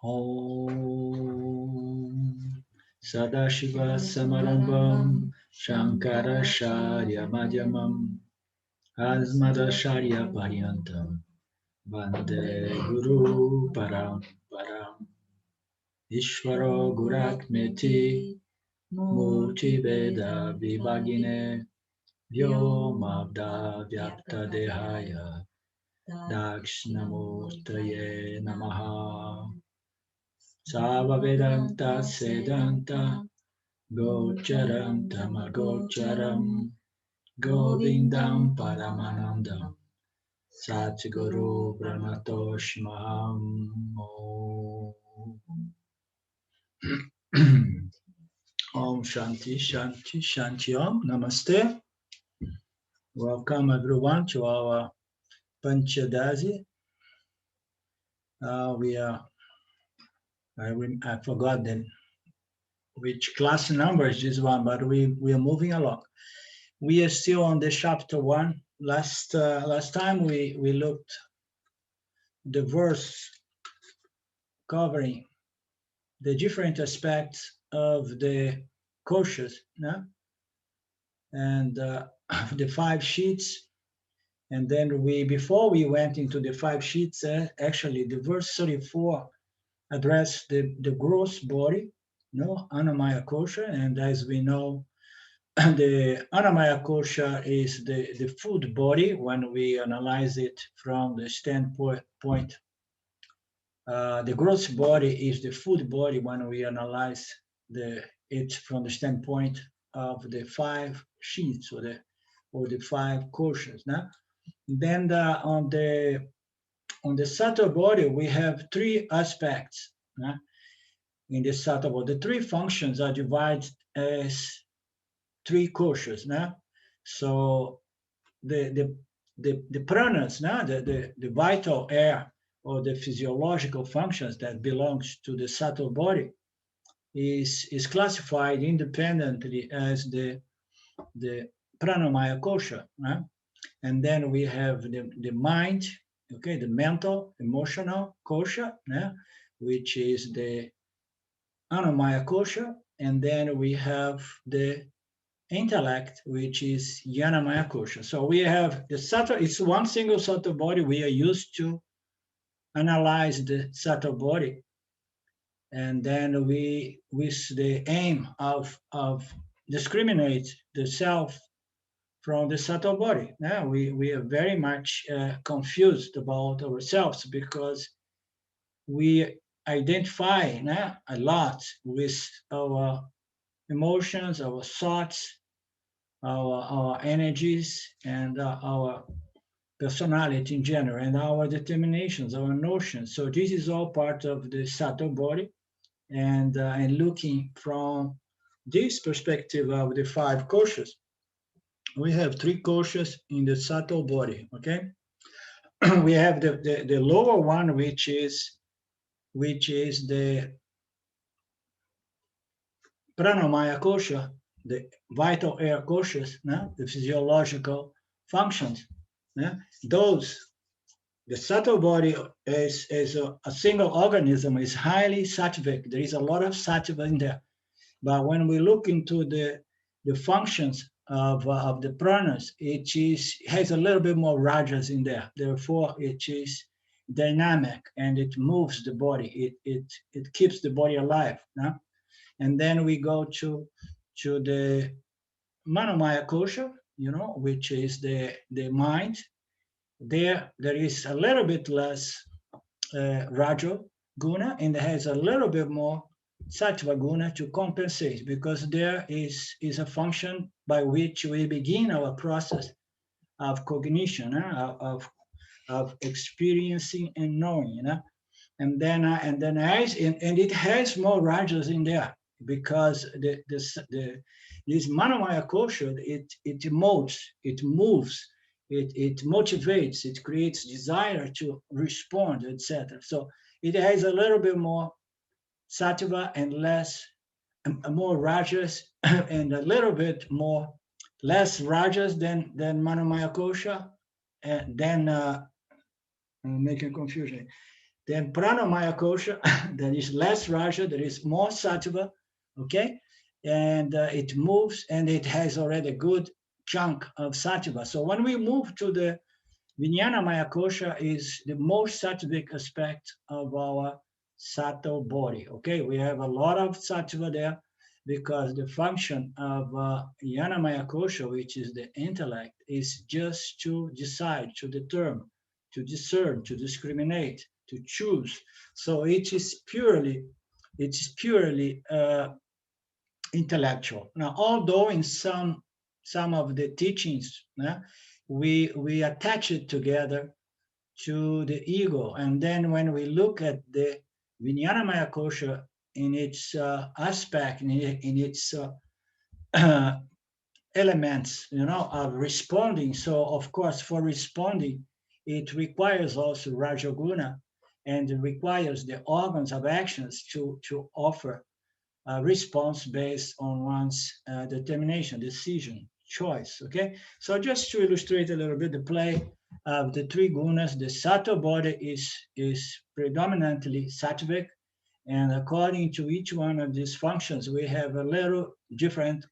Om Sadashiva Samarambam Shankaracharya Madhyamam Asmadacharya Paryantam Vande Guru Param Ishvaro Guratmeti Murti Veda Vibhagine Vyomabda Vyapta Dehaya Dakshinamurtaye Namaha Sava Vedanta Sedanta Gocharam Tamagocharam Govindam Paramanandam Satguru Pranatoshmaham Om Shanti Shanti Shanti Om Namaste. Welcome everyone to our Panchadasi. We are I forgot which class number is this one, but we are moving along. We are still on the chapter 1. Last time we looked the verse covering the different aspects of the koshas, no? And the 5 sheets. And then before we went into the 5 sheets, actually the verse 34 addressed the gross body, no, Annamaya kosha. And as we know, the Annamaya kosha is the food body when we analyze it from the standpoint. The gross body is the food body when we analyze it from the standpoint of the 5 sheets or the 5 koshas. Now, then on the subtle body we have 3 aspects. In the subtle body, the 3 functions are divided as 3 koshas. So the pranas, the vital air or the physiological functions that belongs to the subtle body is classified independently as the pranamaya kosha. And then we have the mind, okay, the mental, emotional kosha, which is the annamaya kosha. And then we have the intellect, which is Yanamaya kosha. So we have the subtle, it's one single subtle body. We are used to analyze the subtle body. And then we, with the aim of discriminate the self from the subtle body. Now we are very much confused about ourselves because we identify a lot with our emotions, our thoughts, our energies, and our personality in general, and our determinations, our notions. So this is all part of the subtle body, and looking from this perspective of the 5 koshas, we have 3 koshas in the subtle body. Okay, we have the lower one, which is the pranamaya kosha, the vital air koshas, the physiological functions. Those, the subtle body is a single organism, is highly sattvic. There is a lot of sattva in there. But when we look into the functions of the pranas, it has a little bit more rajas in there. Therefore, it is dynamic and it moves the body. It keeps the body alive. And then we go to the manomaya kosha, which is the mind. There is a little bit less raja guna, and it has a little bit more sattva guna to compensate, because there is a function by which we begin our process of cognition, of experiencing and knowing, and then it has more rajas in there, because this manomaya kosha, it emotes, it moves, it motivates, it creates desire to respond, etc. So it has a little bit more sattva and more rajas, and a little bit more less rajas than manomaya kosha, and then I'm making confusion. Then Pranamaya Kosha, there is less Raja, there is more Sattva, okay? And it moves and it has already a good chunk of Sattva. So when we move to the Vijnana Maya Kosha is the most sattvic aspect of our subtle body. Okay, we have a lot of sattva there because the function of Jnana Maya Kosha, which is the intellect, is just to decide, to determine, to discern, to discriminate, to choose. So it is purely intellectual. Now, although in some of the teachings, we attach it together to the ego, and then when we look at the Vijnanamaya Kosha in its aspect, in its elements, of responding. So, of course, for responding, it requires also Rajaguna, and it requires the organs of actions to offer response based on one's determination, decision, choice. Okay, so just to illustrate a little bit the play of the three gunas, the sattva body is predominantly sattvic, and according to each one of these functions, we have a little different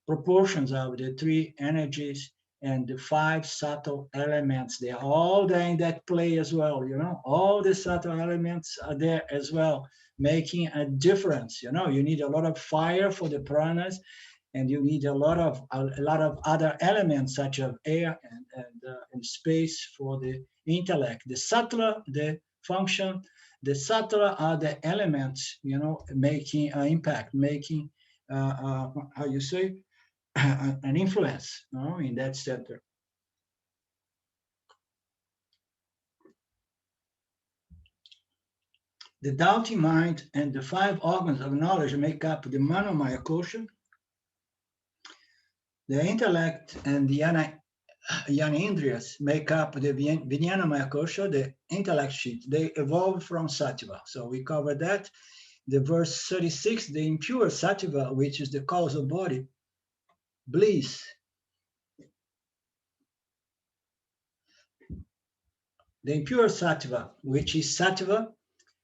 proportions of the three energies and the five subtle elements. They are all there in that play as well, all the subtle elements are there as well, making a difference. You need a lot of fire for the pranas, and you need a lot of other elements such as air and space for the intellect. The subtler the function, the subtler are the elements, making an impact, making how you say, an influence, in that center. The doubting mind and the five organs of knowledge make up the Manomaya Kosha. The intellect and the Yanindriyas make up the Vijnanamaya Kosha, the intellect sheet. They evolve from Sattva. So we covered that. The verse 36, the impure Sattva, which is the causal body, bliss. The impure Sattva, which is Sattva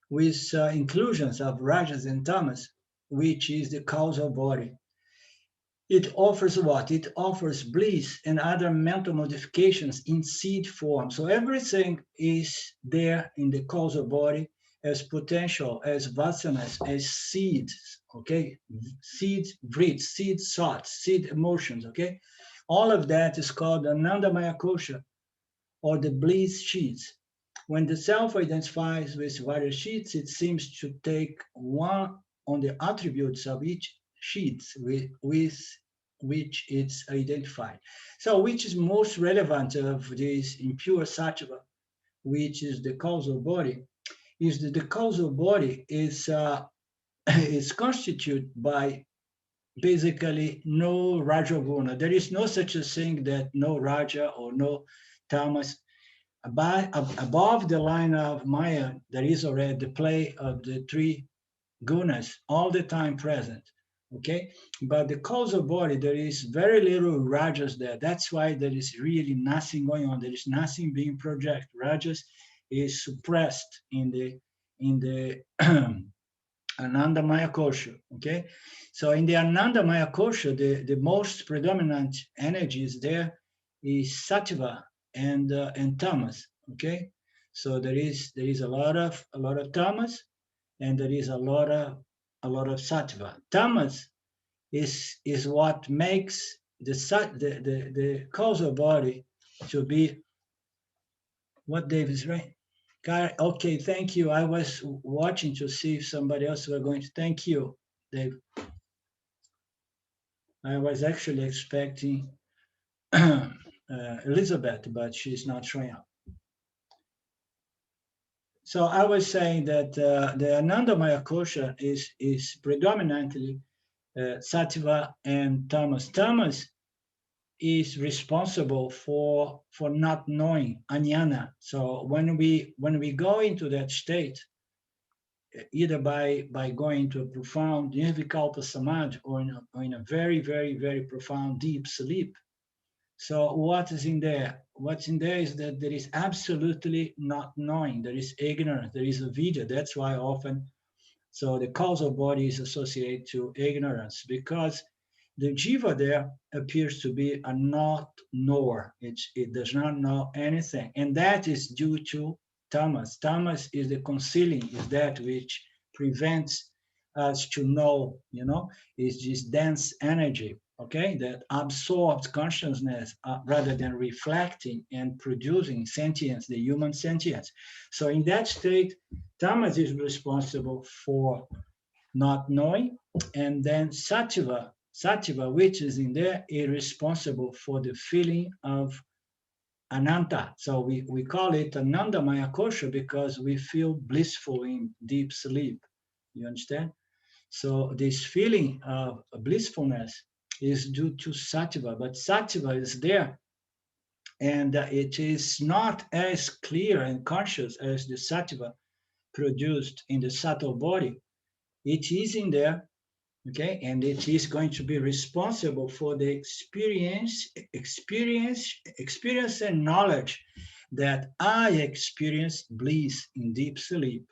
with inclusions of Rajas and Tamas, which is the causal body. It offers what? It offers bliss and other mental modifications in seed form. So everything is there in the causal body as potential, as vasanas, as seeds, okay? Seed breeds, seed thoughts, seed emotions, okay? All of that is called the Anandamaya Kosha, or the bliss sheets. When the self identifies with various sheets, it seems to take one on the attributes of each sheet with which it's identified. So which is most relevant of this impure sattva, which is the causal body, is that the causal body is is constituted by basically no Rajaguna. There is no such a thing that no Raja or no Tamas. Above the line of Maya, there is already the play of the three gunas all the time present. Okay, but the causal body, there is very little rajas there. That's why there is really nothing going on. There is nothing being projected. Rajas is suppressed in the Anandamaya Kosha. Okay, so in the Anandamaya Kosha, the most predominant energies there is sattva and tamas. Okay, so there is a lot of tamas, and there is a lot of sattva. Tamas is what makes the causal body to be what Dave is right. Okay, thank you. I was watching to see if somebody else were going to. Thank you, Dave. I was actually expecting Elizabeth, but she's not showing up. So I was saying that the Anandamaya Kosha is predominantly sattva and tamas. Tamas is responsible for not knowing anyana. So when we go into that state, either by going to a profound nirvikalpa samadhi or in a very, very, very profound deep sleep, So what is in there? What's in there is that there is absolutely not knowing. There is ignorance. There is avidya. That's why often, so the causal body is associated to ignorance because the jiva there appears to be a not knower. It does not know anything. And that is due to tamas. Tamas is the concealing, is that which prevents us to know, is this dense energy, okay, that absorbs consciousness rather than reflecting and producing sentience, the human sentience. So in that state, tamas is responsible for not knowing, and then sattva, which is in there, is responsible for the feeling of ananta. So we call it anandamaya kosha because we feel blissful in deep sleep. You understand? So this feeling of blissfulness is due to sattva, but sattva is there, and it is not as clear and conscious as the sattva produced in the subtle body. It is in there, okay, and it is going to be responsible for the experience and knowledge that I experience bliss in deep sleep.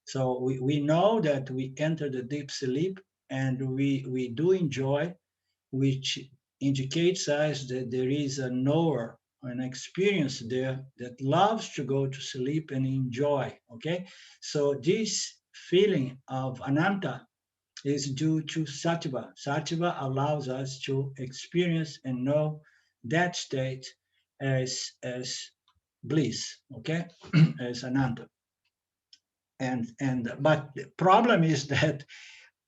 So we know that we enter the deep sleep, and we do enjoy, which indicates us that there is a knower, an experience there that loves to go to sleep and enjoy. Okay, so this feeling of ananta is due to sattva. Sattva allows us to experience and know that state as bliss, okay, as ananta. And but the problem is that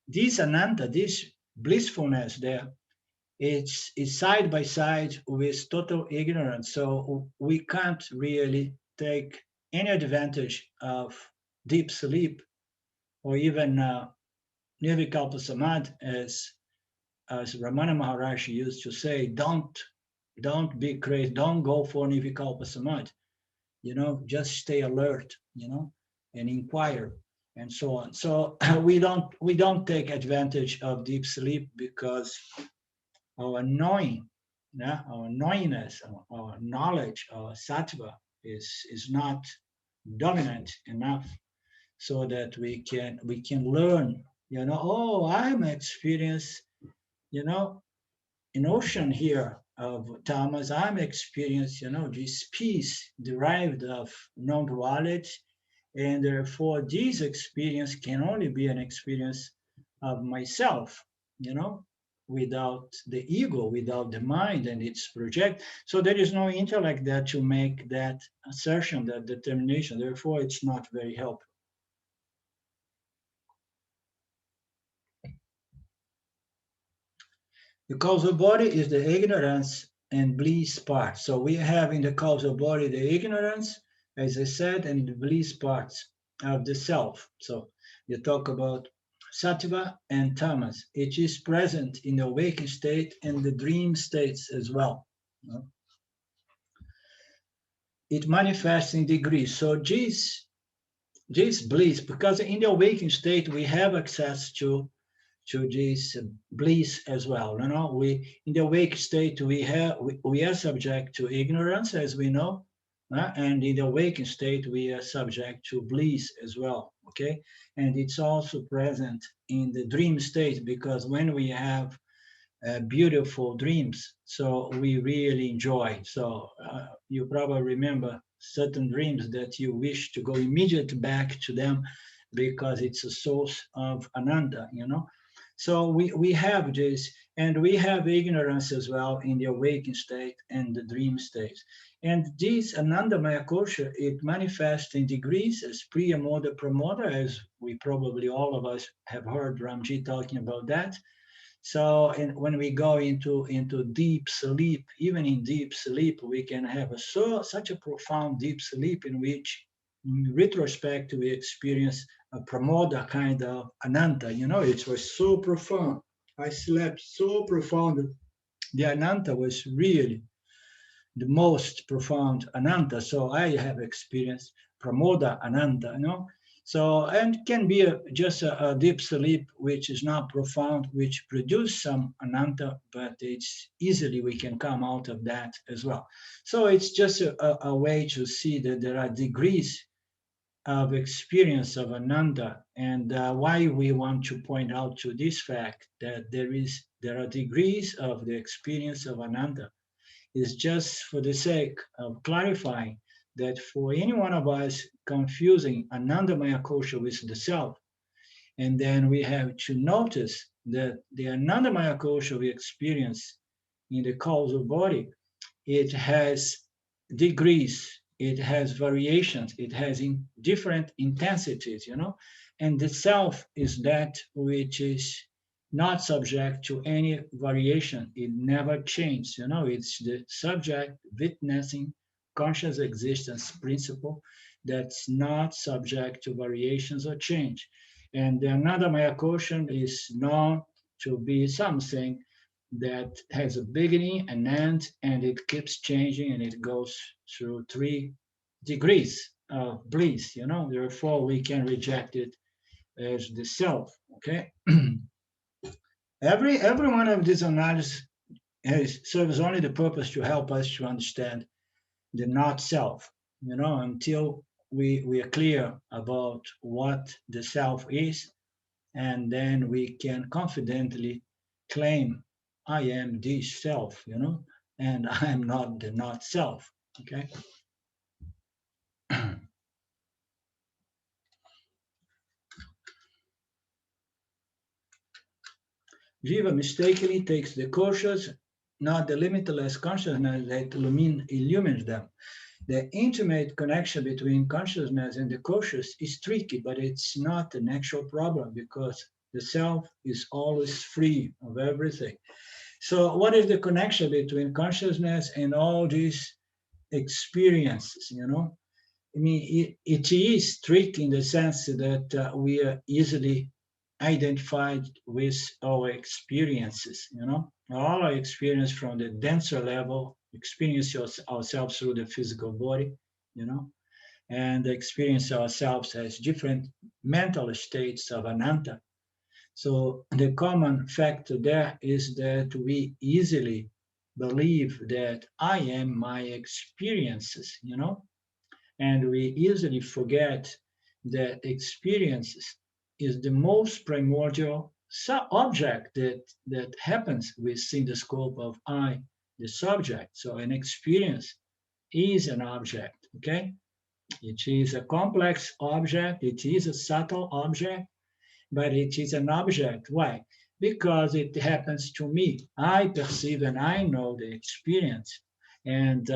this ananta, this blissfulness there, it's side by side with total ignorance. So we can't really take any advantage of deep sleep or even nirvikalpa samadhi, as Ramana Maharshi used to say, don't be crazy, don't go for nirvikalpa samadhi, just stay alert, and inquire and so on. So we don't take advantage of deep sleep because our knowing, our knowingness, our knowledge, our sattva is not dominant enough so that we can learn, oh, I'm experienced, you know, an ocean here of tamas. I'm experienced, this peace derived of non-duality, and therefore this experience can only be an experience of myself, you know, without the ego, without the mind and its project. So there is no intellect there to make that assertion, that determination. Therefore, it's not very helpful. The causal body is the ignorance and bliss part. So we have in the causal body the ignorance, as I said, and the bliss parts of the self. So you talk about sattva and tamas. It is present in the waking state and the dream states as well. It manifests in degrees. So this bliss, because in the waking state we have access to this bliss as well. We in the awake state we are subject to ignorance, as we know, and in the awakened state we are subject to bliss as well. Okay, and it's also present in the dream state because when we have beautiful dreams, so we really enjoy. So you probably remember certain dreams that you wish to go immediately back to them because it's a source of ananda. So we have this, and we have ignorance as well in the awakened state and the dream state. And this Anandamaya Kosha, it manifests in degrees as Priya, Moda, Pramoda, as we probably all of us have heard Ramji talking about that. So when we go into deep sleep, even in deep sleep, we can have such a profound deep sleep in which, in retrospect, we experience a pramoda kind of ananta. It was so profound. I slept so profound. The ananta was really the most profound ananta. So I have experienced pramoda ananta. So, and can be just a deep sleep, which is not profound, which produce some ananta, but it's easily we can come out of that as well. So it's just a way to see that there are degrees of experience of ananda, and why we want to point out to this fact that there are degrees of the experience of ananda is just for the sake of clarifying that for any one of us confusing Anandamaya kosha with the self, and then we have to notice that the Anandamaya kosha we experience in the causal body, it has degrees, it has variations, it has different intensities, and the self is that which is not subject to any variation. It never changes, it's the subject witnessing conscious existence principle that's not subject to variations or change. And the Anandamaya quotient is known to be something that has a beginning, an end, and it keeps changing, and it goes through 3 degrees of bliss, Therefore, we can reject it as the self. Okay. Every one of these analyses serves only the purpose to help us to understand the not self, until we are clear about what the self is, and then we can confidently claim I am this self, and I am not the not self. Okay. Jiva mistakenly takes the cautious, not the limitless consciousness that illumines them. The intimate connection between consciousness and the cautious is tricky, but it's not an actual problem because the self is always free of everything. So, what is the connection between consciousness and all these experiences? I mean, it is tricky in the sense that we are easily identified with our experiences. All our experience from the denser level, experience ourselves through the physical body, you know, and experience ourselves as different mental states of ananta. So the common factor there is that we easily believe that I am my experiences, and we easily forget that experiences is the most primordial object that happens within the scope of I, the subject. So an experience is an object, okay? It is a complex object, it is a subtle object, but it is an object. Why? Because it happens to me. I perceive and I know the experience. And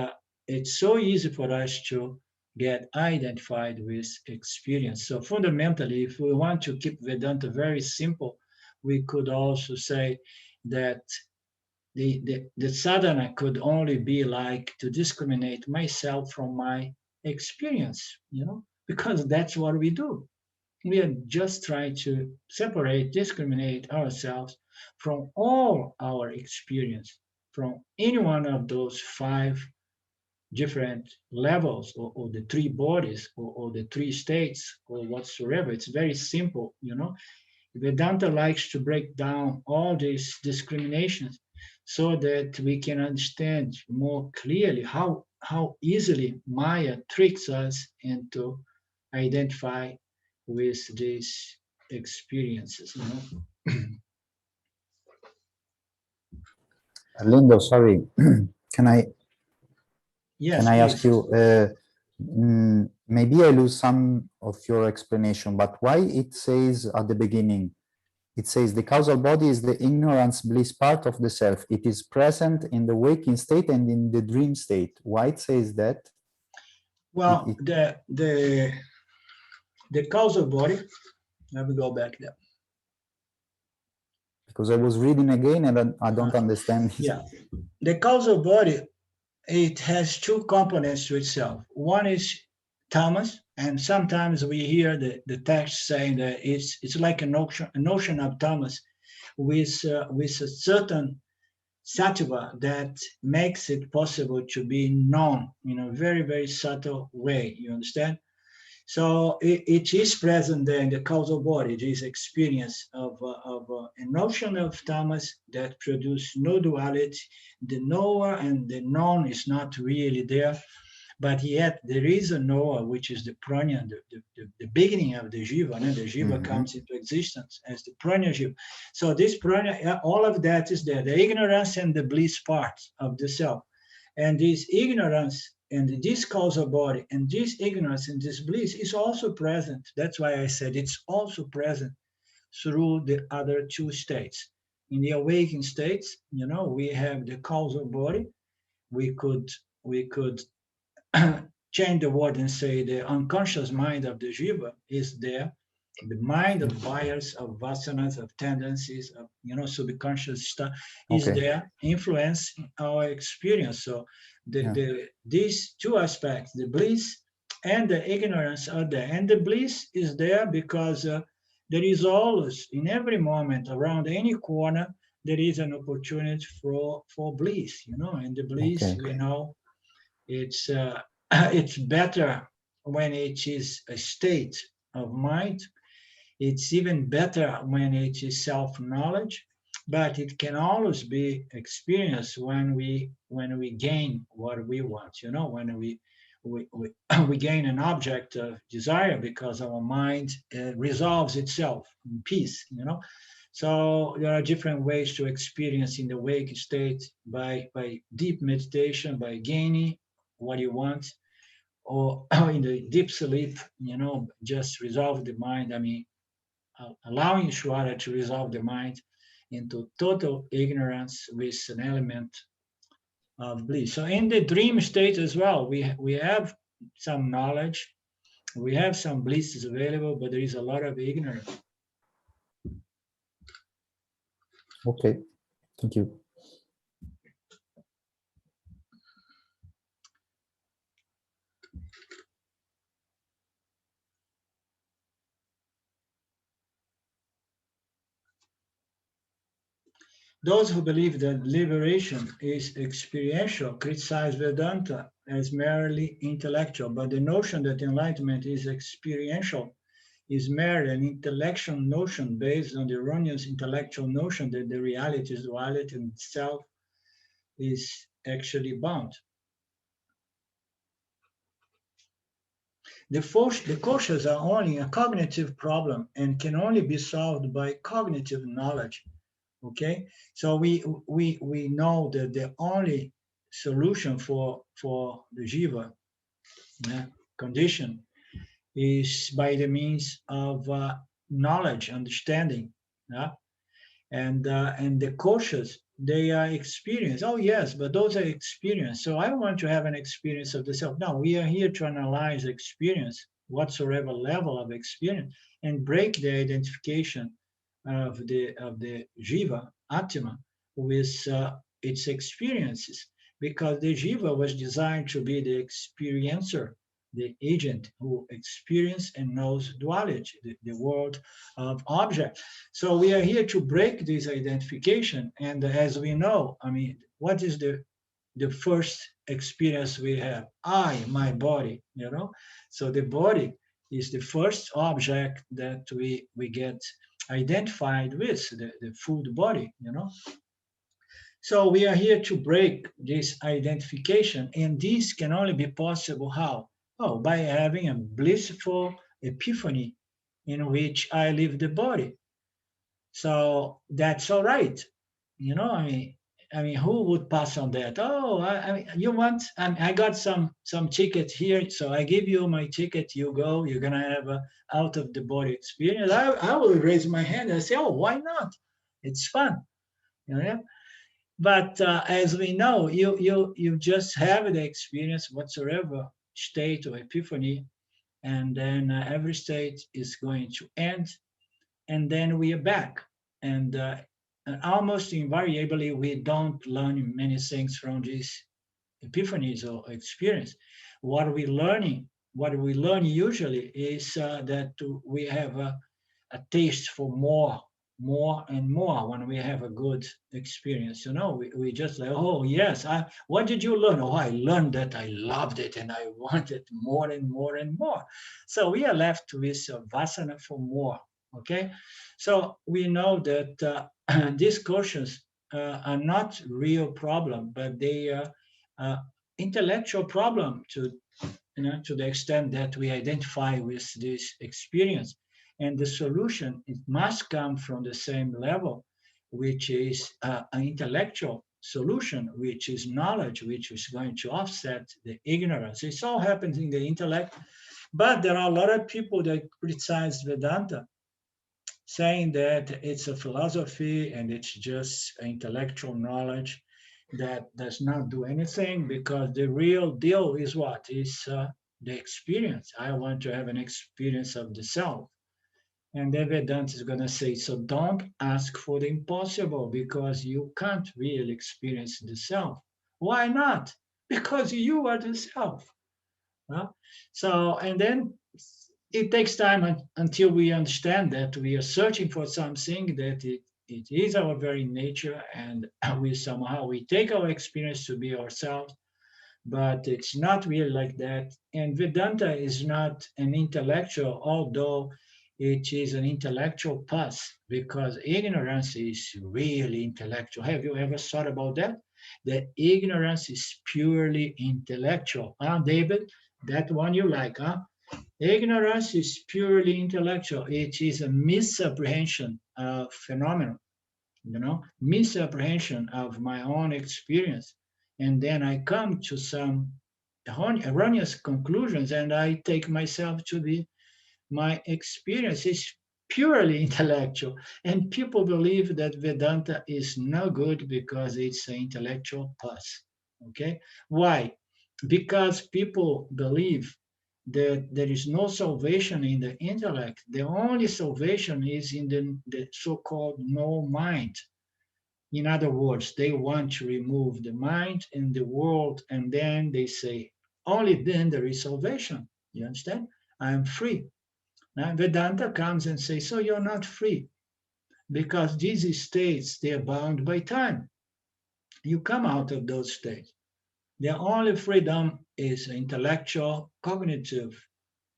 it's so easy for us to get identified with experience. So fundamentally, if we want to keep Vedanta very simple, we could also say that the sadhana could only be like to discriminate myself from my experience, because that's what we do. We are just trying to separate, discriminate ourselves from all our experience, from any one of those 5 different levels, or the 3 bodies, or the 3 states, or whatsoever. It's very simple, Vedanta likes to break down all these discriminations so that we can understand more clearly how easily Maya tricks us into identify with these experiences. Lindo, sorry, can I Yes, ask please. you? Maybe I lose some of your explanation, but why it says at the beginning? It says the causal body is the ignorance bliss part of the self. It is present in the waking state and in the dream state. Why it says that? Well, the causal body. Let me go back there. Because I was reading again and I don't understand this. Yeah, the causal body, it has 2 components to itself. One is tamas, and sometimes we hear the text saying that it's like a notion of tamas with a certain sattva that makes it possible to be known in a very, very subtle way. You understand? So it is present there in the causal body, this experience of a notion of Thomas that produce no duality. The knower and the known is not really there, but yet there is a knower, which is the prana, the beginning of the jiva. And the jiva comes into existence as the prana jiva. So this prana, all of that is there, the ignorance and the bliss part of the self. And this ignorance and this causal body and this ignorance and this bliss is also present. That's why I said it's also present through the other two states. In the awakened states, we have the causal body. We could change the word and say the unconscious mind of the jiva is there. The mind of bias, of vasanas, of tendencies, of subconscious stuff is there, influence our experience. So these two aspects, the bliss and the ignorance, are there. And the bliss is there because there is always, in every moment, around any corner, there is an opportunity for bliss. And the bliss, we know, it's it's better when it is a state of mind. It's even better when it is self-knowledge, but it can always be experienced when we gain what we want. When we gain an object of desire because our mind resolves itself in peace. So there are different ways to experience in the wake state by deep meditation, by gaining what you want, or in the deep sleep, just resolve the mind. Allowing Shwara to resolve the mind into total ignorance with an element of bliss. So in the dream state as well, we have some knowledge, we have some bliss is available, but there is a lot of ignorance. Okay, thank you. Those who believe that liberation is experiential criticize Vedanta as merely intellectual, but the notion that enlightenment is experiential is merely an intellectual notion based on the erroneous intellectual notion that the reality is duality and itself is actually bound. The koshas are only a cognitive problem and can only be solved by cognitive knowledge. Okay, so we know that the only solution for the jiva condition is by the means of knowledge, understanding, and the koshas, they are experience. Oh yes, but those are experience. So I want to have an experience of the self. No, we are here to analyze experience, whatsoever level of experience, and break the identification of the jiva atma with its experiences, because the jiva was designed to be the experiencer, the agent who experiences and knows duality, the world of object. So we are here to break this identification. And as we know, what is the first experience we have? My body, So the body is the first object that we get identified with, the food body, So we are here to break this identification, and this can only be possible how? Oh, by having a blissful epiphany in which I leave the body. So that's all right. Who would pass on that? Oh, you want? I got some ticket here, so I give you my ticket. You go. You're gonna have a out of the body experience. I will raise my hand and say, oh, why not? It's fun, But as we know, you just have the experience whatsoever state or epiphany, and then every state is going to end, and then we are back. And almost invariably, we don't learn many things from these epiphanies or experience. What we learn usually is that we have a taste for more more and more when we have a good experience. We just like, oh yes, what did you learn? Oh, I learned that I loved it and I wanted more and more and more. So we are left with vasana for more. Okay, so we know that these questions are not real problem, but they are intellectual problem to the extent that we identify with this experience. And the solution, it must come from the same level, which is an intellectual solution, which is knowledge, which is going to offset the ignorance. It all happens in the intellect, but there are a lot of people that criticize Vedanta, saying that it's a philosophy and it's just intellectual knowledge that does not do anything, because the real deal is what is the experience. I want to have an experience of the self. And the Vedanta is going to say, so don't ask for the impossible, because you can't really experience the self. Why not? Because you are the self. Huh? So, and then it takes time until we understand that we are searching for something, that it is our very nature, and we take our experience to be ourselves, but it's not really like that. And Vedanta is not an intellectual, although it is an intellectual path, because ignorance is really intellectual. Have you ever thought about that? That ignorance is purely intellectual. Huh, David? That one you like, huh? Ignorance is purely intellectual. It is a misapprehension of phenomena, misapprehension of my own experience. And then I come to some erroneous conclusions, and I take myself to be my experience is purely intellectual. And people believe that Vedanta is no good because it's an intellectual path. Okay? Why? Because people believe that there is no salvation in the intellect. The only salvation is in the so-called no mind. In other words, they want to remove the mind and the world, and then they say, only then there is salvation. You understand? I am free. Now, Vedanta comes and says, so you're not free, because these states, they are bound by time. You come out of those states. The only freedom is intellectual, cognitive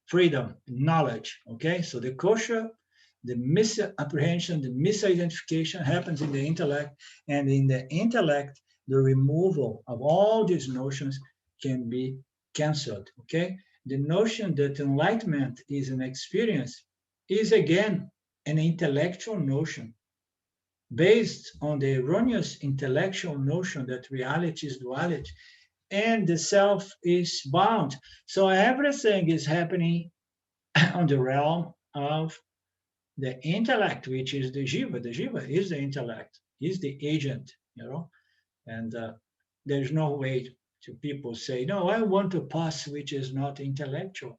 freedom, knowledge. Okay, so the kosher, the misapprehension, the misidentification happens in the intellect, and in the intellect, the removal of all these notions can be canceled. Okay, the notion that enlightenment is an experience is again an intellectual notion based on the erroneous intellectual notion that reality is duality and the self is bound. So everything is happening on the realm of the intellect, which is the jiva. The jiva is the intellect, is the agent, and there's no way to people say, no, I want a path which is not intellectual.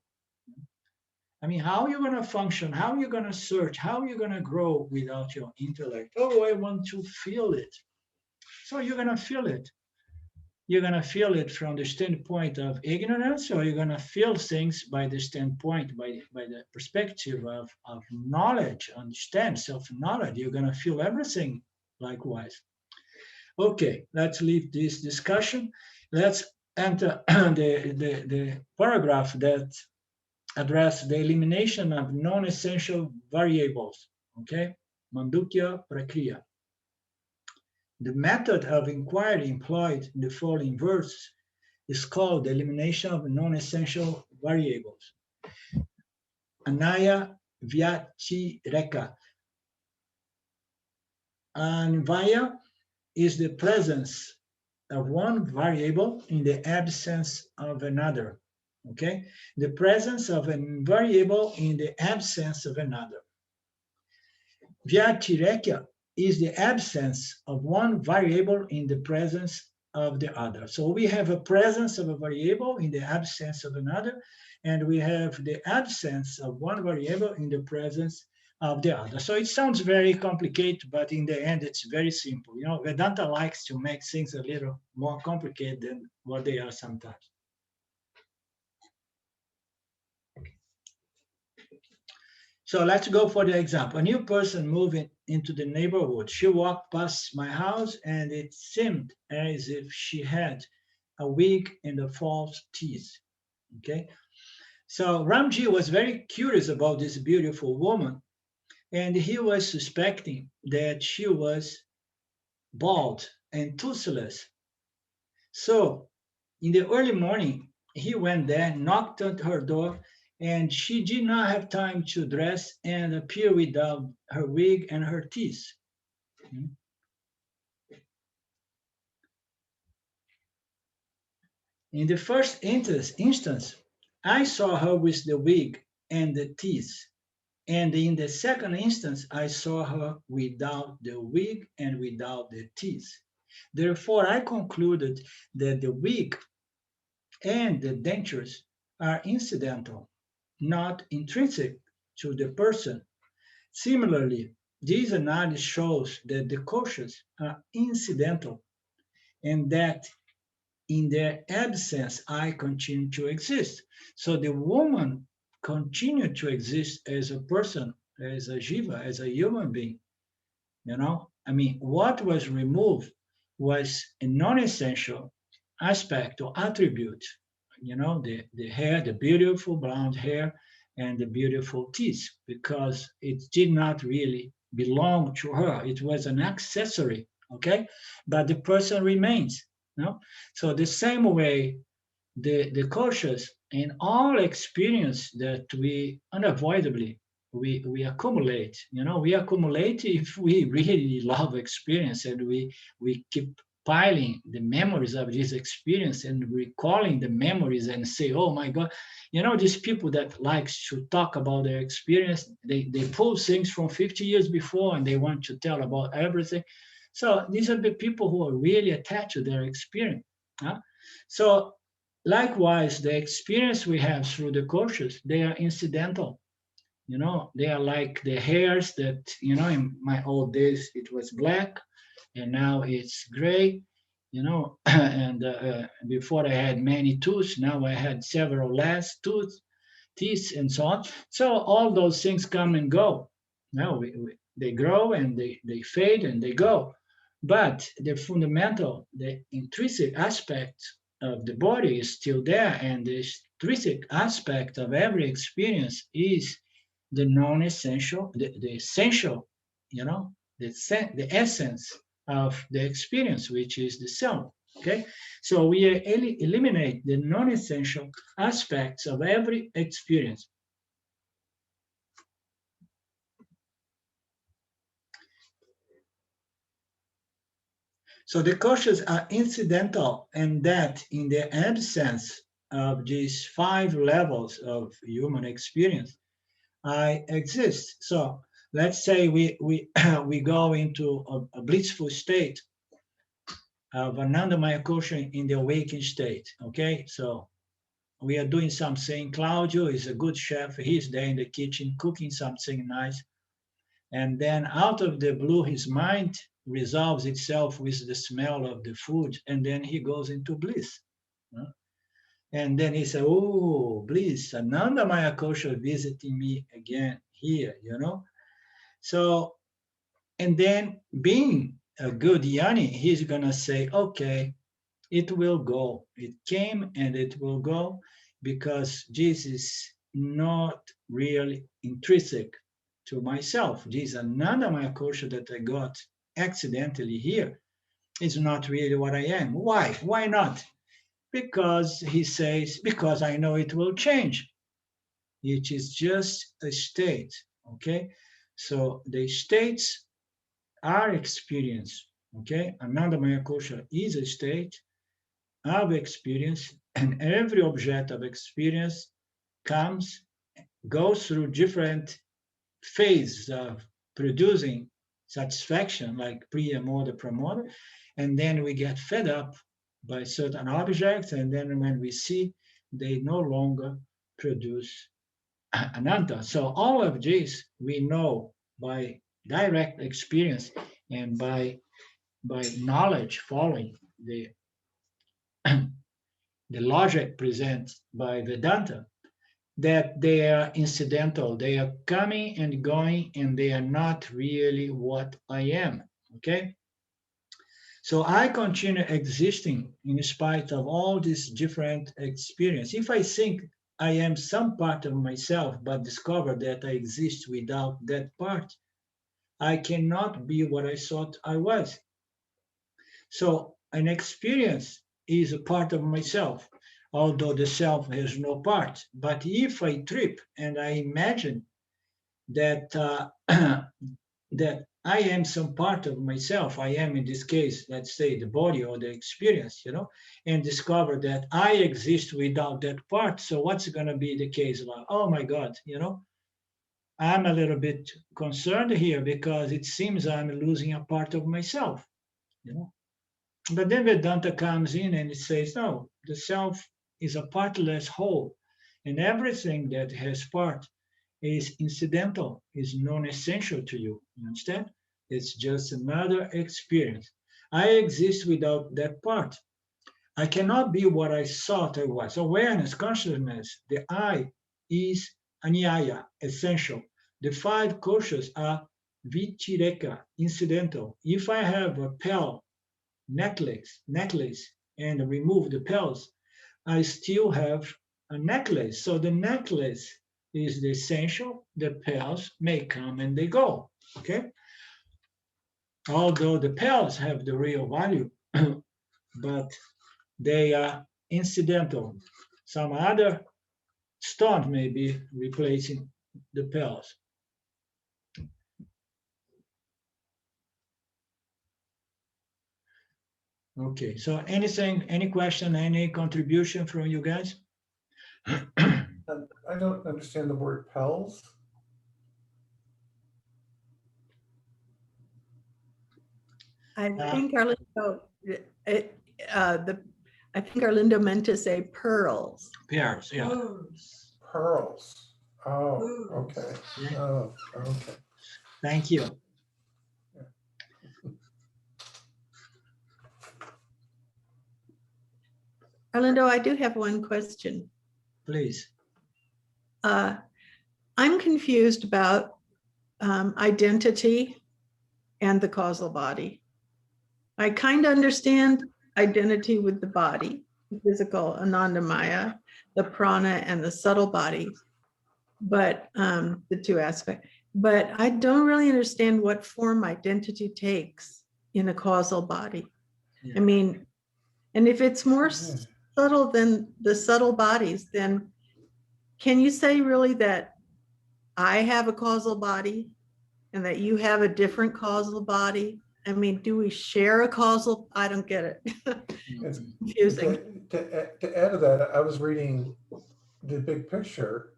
I mean, how are you going to function? How are you going to search? How are you going to grow without your intellect? Oh, I want to feel it. So you're going to feel it. You're going to feel it from the standpoint of ignorance, or you're going to feel things by the standpoint, by the perspective of knowledge, understand, self-knowledge. You're going to feel everything likewise. Okay, let's leave this discussion. Let's enter the paragraph that address the elimination of non-essential variables. Okay, Mandukya Prakriya. The method of inquiry employed in the following verse is called the elimination of non-essential variables. Anaya Vyatireka. Anvaya is the presence of one variable in the absence of another. Okay? The presence of a variable in the absence of another. Vyatireka is the absence of one variable in the presence of the other. So we have a presence of a variable in the absence of another, and we have the absence of one variable in the presence of the other. So it sounds very complicated, but in the end, it's very simple. Vedanta likes to make things a little more complicated than what they are sometimes. So let's go for the example. A new person moving into the neighborhood. She walked past my house and it seemed as if she had a wig and a false teeth. Okay. So Ramji was very curious about this beautiful woman and he was suspecting that she was bald and toothless. So in the early morning, he went there, knocked at her door, and she did not have time to dress and appear without her wig and her teeth. In the first instance, I saw her with the wig and the teeth. And in the second instance, I saw her without the wig and without the teeth. Therefore, I concluded that the wig and the dentures are incidental, not intrinsic to the person. Similarly, this analysis shows that the cautious are incidental and that in their absence, I continue to exist. So the woman continued to exist as a person, as a jiva, as a human being. I mean, what was removed was a non-essential aspect or attribute, the hair, the beautiful blonde hair and the beautiful teeth, because it did not really belong to her. It was an accessory, okay? But the person remains, So the same way, the cautious in all experience that we unavoidably we accumulate, we accumulate if we really love experience and we keep piling the memories of this experience and recalling the memories and say, oh my god, these people that likes to talk about their experience, they pull things from 50 years before and they want to tell about everything. So these are the people who are really attached to their experience, huh? So likewise, the experience we have through the courses, they are incidental. They are like the hairs that, in my old days, it was black and now it's gray, and before I had many tooths, now I had several less teeth and so on. So all those things come and go. Now they grow and they fade and they go. But the fundamental, the intrinsic aspect of the body is still there, and the intrinsic aspect of every experience is the non-essential, the essential, the essence of the experience, which is the self. Okay, so we eliminate the non-essential aspects of every experience. So the cautious are incidental, and that in the absence of these 5 levels of human experience, I exist. So let's say we we go into a blissful state of Anandamaya kosha in the awakened state. Okay, so we are doing something. Claudio is a good chef. He's there in the kitchen cooking something nice. And then out of the blue, his mind resolves itself with the smell of the food, and then he goes into bliss. And then he said, oh, bliss, Ananda Maya Kosha visiting me again here, So, and then being a good yani, he's going to say, okay, it will go. It came and it will go because this is not really intrinsic to myself. This Anandamaya kosha that I got accidentally here is not really what I am. Why? Why not? Because he says, because I know it will change. It is just a state. Okay. So the states are experience. Okay. Anandamaya kosha is a state of experience, and every object of experience goes through different phases of producing satisfaction, like priya, moda, pramoda, and then we get fed up by certain objects, and then when we see they no longer produce ananta. So all of this we know by direct experience and by knowledge following the logic presented by Vedanta. that they are incidental. They are coming and going, and they are not really what I am. Okay? So I continue existing in spite of all these different experience. If I think I am some part of myself, but discover that I exist without that part, I cannot be what I thought I was. So an experience is a part of myself, although the self has no part. But if I trip and I imagine that that I am some part of myself, I am in this case, let's say the body or the experience, and discover that I exist without that part. So what's going to be the case? Like, oh my God, I'm a little bit concerned here because it seems I'm losing a part of myself, you know. But then Vedanta comes in and it says, no, the self is a partless whole, and everything that has part is incidental, is non-essential to you. You understand? It's just another experience. I exist without that part. I cannot be what I thought I was. Awareness, consciousness, the I is anyaya, essential. The five koshas are vichireka, incidental. If I have a pearl necklace, and remove the pearls, I still have a necklace. So the necklace is the essential. The pearls may come and they go. Okay. Although the pearls have the real value, but they are incidental. Some other stone may be replacing the pearls. Okay, so anything, any question, any contribution from you guys? I don't understand the word pels. I think Arlindo, I think Arlindo meant to say pearls. Pearls, yeah. Pearls. Oh, okay. Yeah. Oh, okay. Thank you. Arlindo, I do have one question. Please. I'm confused about identity and the causal body. I kind of understand identity with the body, the physical, anandamaya, the prana, and the subtle body, but the two aspects. But I don't really understand what form identity takes in a causal body. Yeah. I mean, and if it's more subtle than the subtle bodies, then can you say really that I have a causal body and that you have a different causal body? I mean, do we share a causal? I don't get it. It's confusing. To add to that, I was reading the big picture,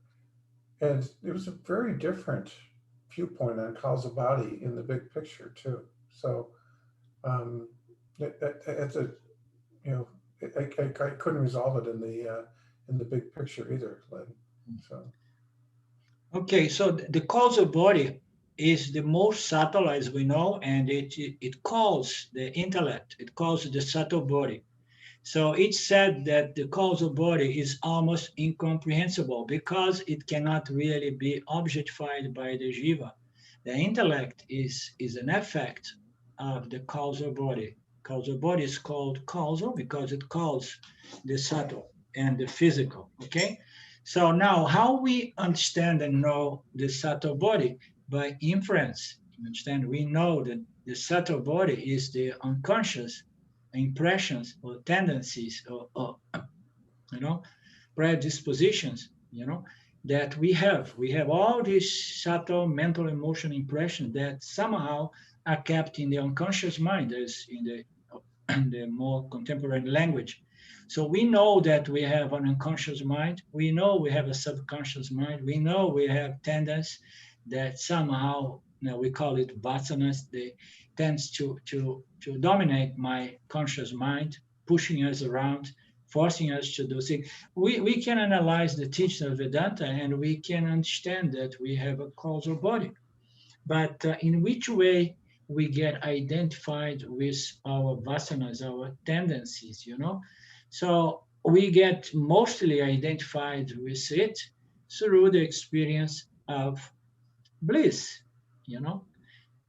and it was a very different viewpoint on causal body in the big picture too. So it's a, I couldn't resolve it in the big picture either, Lynn. So. Okay, so the causal body is the most subtle, as we know, and it calls the intellect, it calls the subtle body. So it's said that the causal body is almost incomprehensible because it cannot really be objectified by the jiva. The intellect is an effect of the causal body. Causal body is called causal because it calls the subtle and the physical, okay? So now how we understand and know the subtle body? By inference. You understand? We know that the subtle body is the unconscious impressions or tendencies or predispositions, that we have. We have all these subtle mental emotional impressions that somehow are kept in the unconscious mind, as in the more contemporary language. So we know that we have an unconscious mind. We know we have a subconscious mind. We know we have tendencies that somehow, we call it vasanas. They tends to dominate my conscious mind, pushing us around, forcing us to do things. We can analyze the teaching of Vedanta and we can understand that we have a causal body. But in which way we get identified with our vasanas, our tendencies, So we get mostly identified with it through the experience of bliss, you know.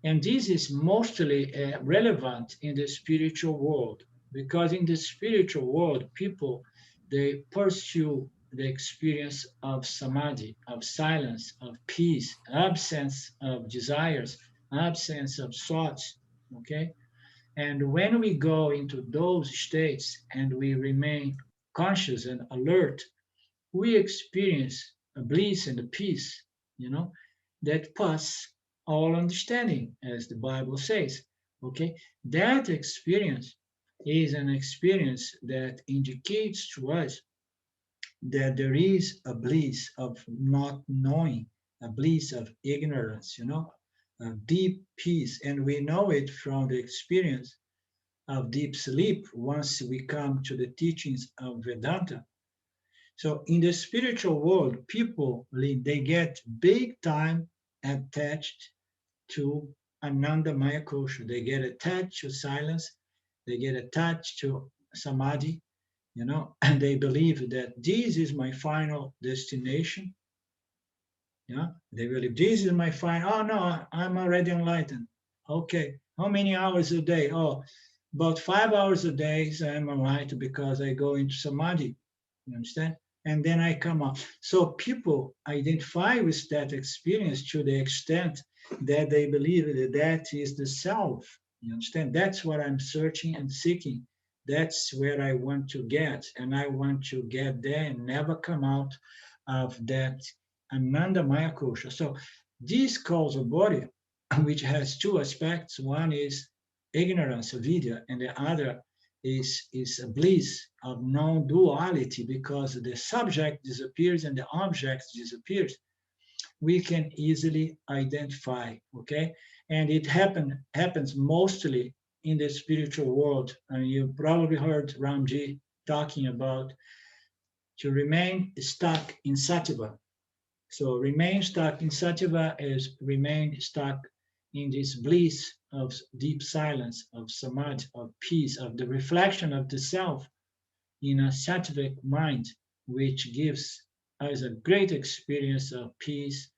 And this is mostly relevant in the spiritual world, because in the spiritual world, people, they pursue the experience of samadhi, of silence, of peace, absence of desires, absence of thoughts, okay? And when we go into those states and we remain conscious and alert, we experience a bliss and a peace, you know, that pass all understanding, as the Bible says. Okay, that experience is an experience that indicates to us that there is a bliss of not knowing, a bliss of ignorance, you know, a deep peace. And we know it from the experience of deep sleep once we come to the teachings of Vedanta. So in the spiritual world, people, they get big time attached to Ananda Maya Kosha. They get attached to silence. They get attached to samadhi, you know, and they believe that this is my final destination. Yeah, they believe this is my final. Oh no, I'm already enlightened. Okay, how many hours a day? Oh, about 5 hours a day. So I'm enlightened because I go into samadhi. You understand? And then I come out. So people identify with that experience to the extent that they believe that that is the self. You understand? That's what I'm searching and seeking. That's where I want to get. And I want to get there and never come out of that Ananda Maya Kosha. So this causal body, which has two aspects. One is ignorance, avidya, and the other is a bliss of non-duality, because the subject disappears and the object disappears. We can easily identify, okay? And it happens mostly in the spiritual world. And you probably heard Ramji talking about to remain stuck in sattva. So remain stuck in sattva is remain stuck in this bliss of deep silence, of samadhi, of peace, of the reflection of the self in a sattvic mind, which gives us a great experience of peace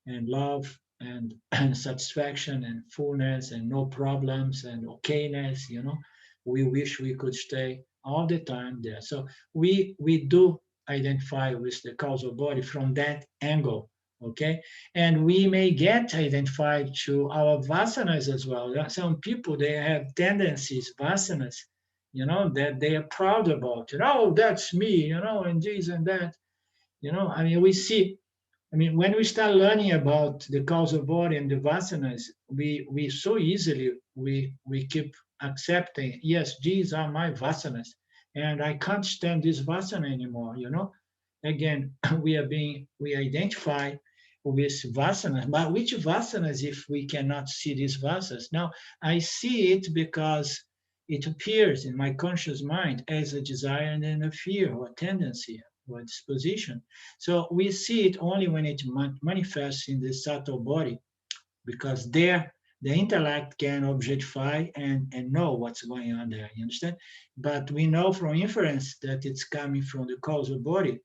and love and satisfaction and fullness and no problems and okayness, you know. We wish we could stay all the time there. So we do identify with the causal body from that angle, okay? And we may get identified to our vasanas as well. Some people, they have tendencies, vasanas, you know, that they are proud about. You know, oh, that's me, you know, and this and that. You know, I mean, we see, I mean, when we start learning about the causal body and the vasanas, we so easily, we keep accepting, yes, these are my vasanas, and I can't stand this vasana anymore, you know? Again, we identify with vasanas, but which vasanas if we cannot see these vasanas? Now, I see it because it appears in my conscious mind as a desire and then a fear or a tendency or disposition. So we see it only when it manifests in the subtle body, because there the intellect can objectify and know what's going on there, you understand? But we know from inference that it's coming from the causal body.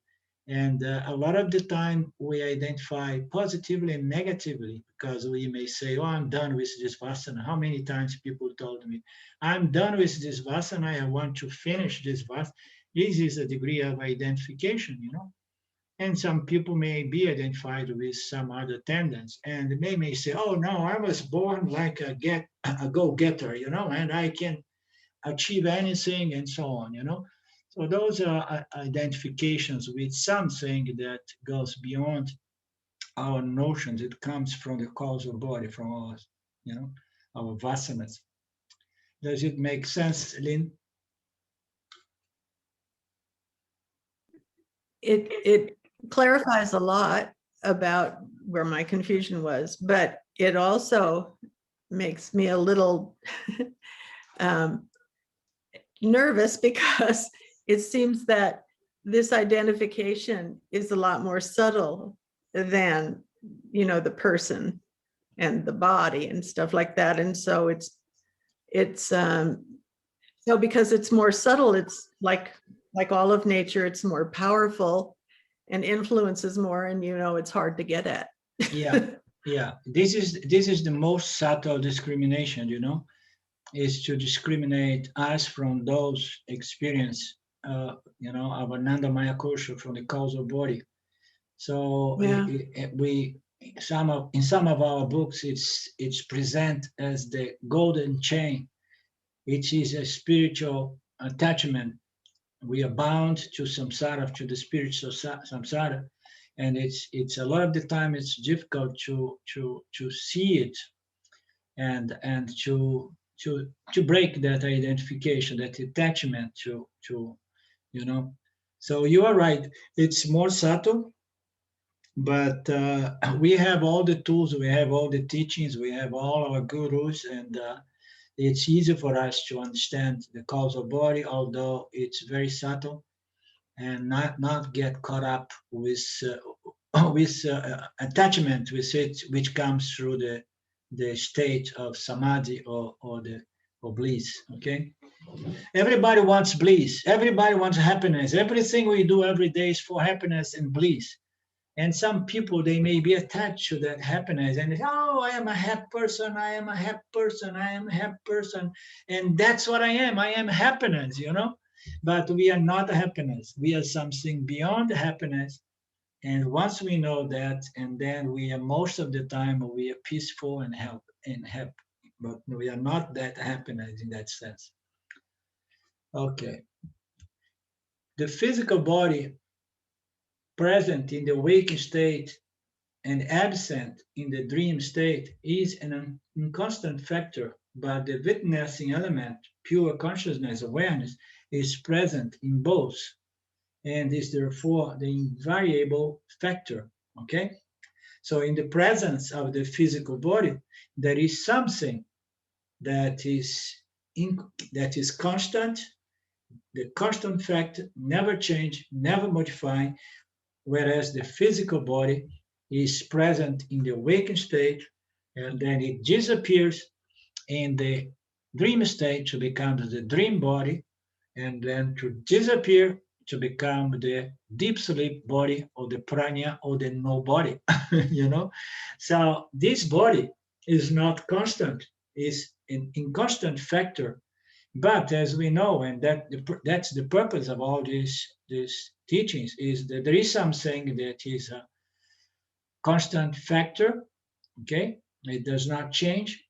And a lot of the time we identify positively and negatively, because we may say, oh, I'm done with this vasana. How many times people told me, I'm done with this vasana, I want to finish this vasana. This is a degree of identification, you know? And some people may be identified with some other tendencies, and they may say, oh no, I was born like a go-getter, you know, and I can achieve anything and so on, you know. So those are identifications with something that goes beyond our notions. It comes from the causal body, from our, you know, our vasanas. Does it make sense, Lynn? It clarifies a lot about where my confusion was, but it also makes me a little nervous, because it seems that this identification is a lot more subtle than, you know, the person and the body and stuff like that. And so it's so because it's more subtle, it's like all of nature, it's more powerful. and influences more, and it's hard to get at. Yeah, yeah. This is the most subtle discrimination, is to discriminate us from those experience, of Anandamaya kosha, from the causal body. So Yeah. in some of our books, it's present as the golden chain, which is a spiritual attachment. We are bound to samsara, to the spiritual samsara, and it's a lot of the time it's difficult to see it and to break that identification, that attachment to. So you are right. It's more subtle, but we have all the tools, we have all the teachings, we have all our gurus, and it's easy for us to understand the causal body, although it's very subtle, and not get caught up with attachment with it, which comes through the state of samadhi or bliss. Okay, everybody wants bliss, everybody wants happiness, everything we do every day is for happiness and bliss. And some people, they may be attached to that happiness and oh, I am a happy person, I am a happy person, I am a happy person, and that's what I am happiness, but we are not happiness, we are something beyond happiness. And once we know that, and then we are, most of the time we are peaceful and happy, but we are not that happiness in that sense. Okay, the physical body present in the waking state and absent in the dream state is an inconstant factor, but the witnessing element, pure consciousness awareness, is present in both and is therefore the invariable factor. Okay, so in the presence of the physical body, there is something that is constant. The constant fact never change, never modify, whereas the physical body is present in the awakened state, and then it disappears in the dream state to become the dream body, and then to disappear to become the deep sleep body, or the prana, or the no body. So this body is not constant, is an inconstant factor. But as we know, and that's the purpose of all these teachings, is that there is something that is a constant factor, okay? It does not change,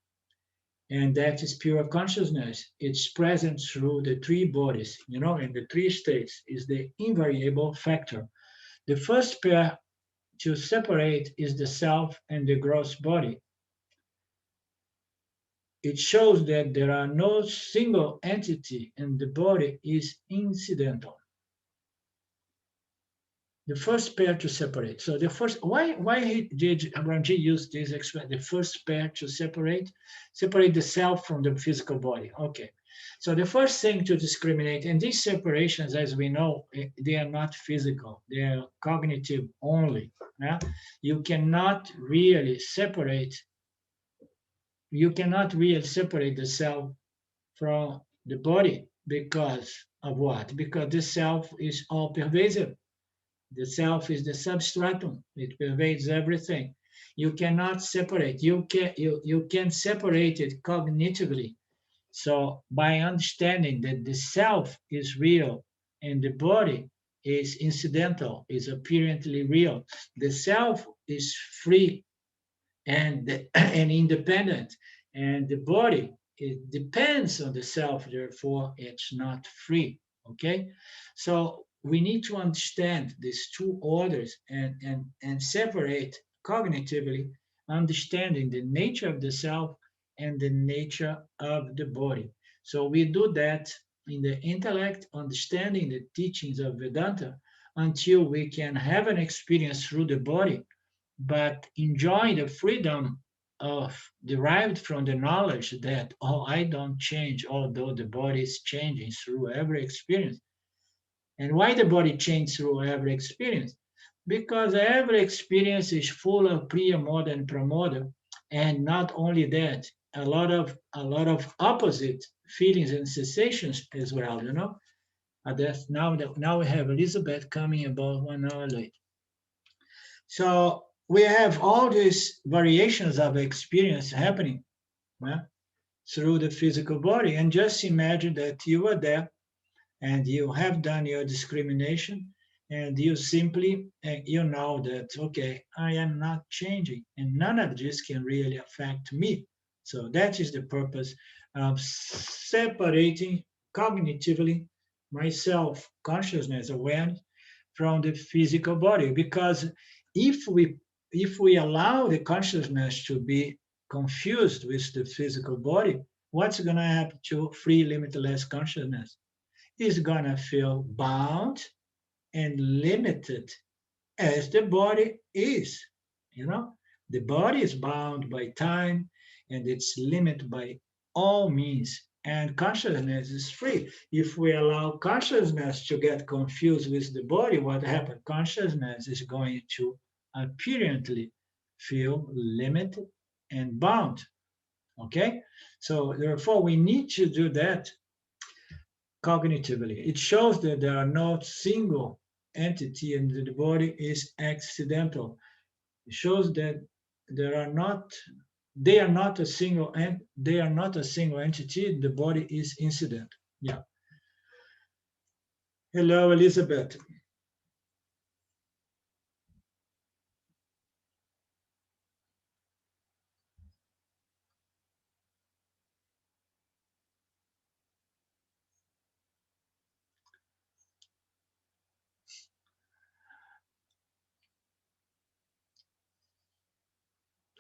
and that is pure consciousness. It's present through the three bodies, in the three states, is the invariable factor. The first pair to separate is the self and the gross body. It shows that there are no single entity and the body is incidental. The first pair to separate. So the first, why did Ramji use this expression, the first pair to separate the self from the physical body? Okay. So the first thing to discriminate, and these separations, as we know, they are not physical, they are cognitive only. Yeah? You cannot really separate the self from the body because of what? Because the self is all pervasive. The self is the substratum. It pervades everything. You cannot separate. You can separate it cognitively. So by understanding that the self is real and the body is incidental, is apparently real, the self is free and independent, and the body, it depends on the self, therefore it's not free. Okay, so we need to understand these two orders and separate cognitively, understanding the nature of the self and the nature of the body. So we do that in the intellect, understanding the teachings of Vedanta, until we can have an experience through the body, but enjoy the freedom of derived from the knowledge that, oh, I don't change, although the body is changing through every experience. And why the body changes through every experience? Because every experience is full of priya, moda, and pramoda, and not only that, a lot of opposite feelings and sensations as well. Now we have Elizabeth coming about 1 hour late. So we have all these variations of experience happening, yeah, through the physical body. And just imagine that you are there and you have done your discrimination, and you simply, you know that, okay, I am not changing, and none of this can really affect me. So that is the purpose of separating cognitively myself, consciousness, awareness, from the physical body. Because if we allow the consciousness to be confused with the physical body, what's going to happen to free limitless consciousness? Is going to feel bound and limited as the body is. You know, the body is bound by time and it's limited by all means. And consciousness is free. If we allow consciousness to get confused with the body, what happens? Consciousness is going to apparently feel limited and bound. Okay? So therefore, we need to do that cognitively. It shows that there are no single entity and that the body is accidental. It shows that there are not they are not a single and they are not a single entity. The body is incident. Yeah. Hello, Elizabeth.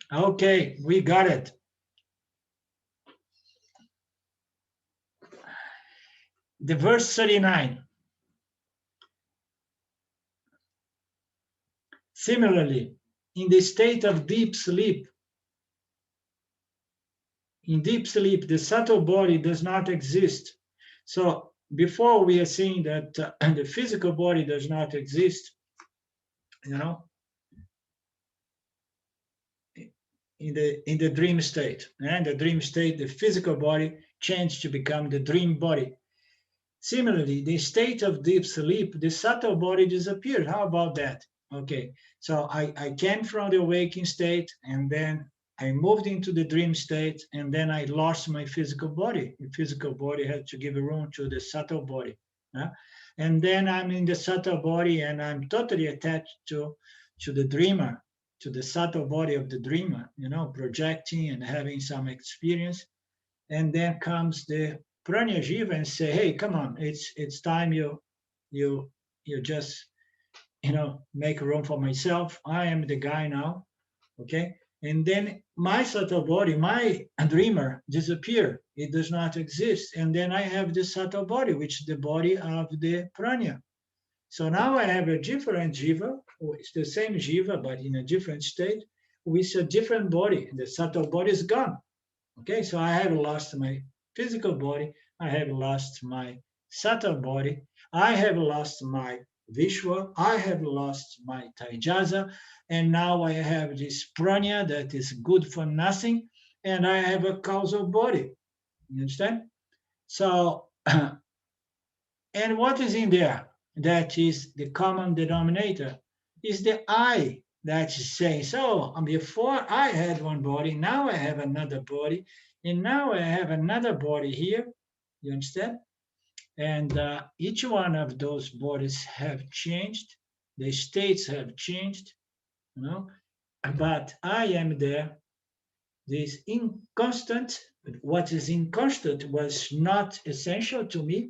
Okay, we got it. The verse 39. Similarly, in the state of deep sleep, the subtle body does not exist. So before we are saying that the physical body does not exist, you know, in the dream state. And the dream state, the physical body changed to become the dream body. Similarly, the state of deep sleep, the subtle body disappeared. How about that? Okay, so I came from the waking state, and then I moved into the dream state, and then I lost my physical body. The physical body had to give room to the subtle body. And then I'm in the subtle body, and I'm totally attached to the dreamer, to the subtle body of the dreamer, projecting and having some experience. And then comes the prana jiva and say, hey, come on, it's time you just make room for myself. I am the guy now. Okay. And then my subtle body, my dreamer, disappear. It does not exist. And then I have the subtle body, which is the body of the prana. So now I have a different jiva. It's the same jiva, but in a different state with a different body. The subtle body is gone. Okay, so I have lost my physical body. I have lost my subtle body. I have lost my Vishwa. I have lost my Taijasa. And now I have this prana that is good for nothing. And I have a causal body. You understand? So, and what is in there? That is the common denominator, is the I that is saying, so before I had one body, now I have another body, and now I have another body here. You understand? And each one of those bodies have changed. The states have changed, but I am there. This inconstant, what is inconstant was not essential to me,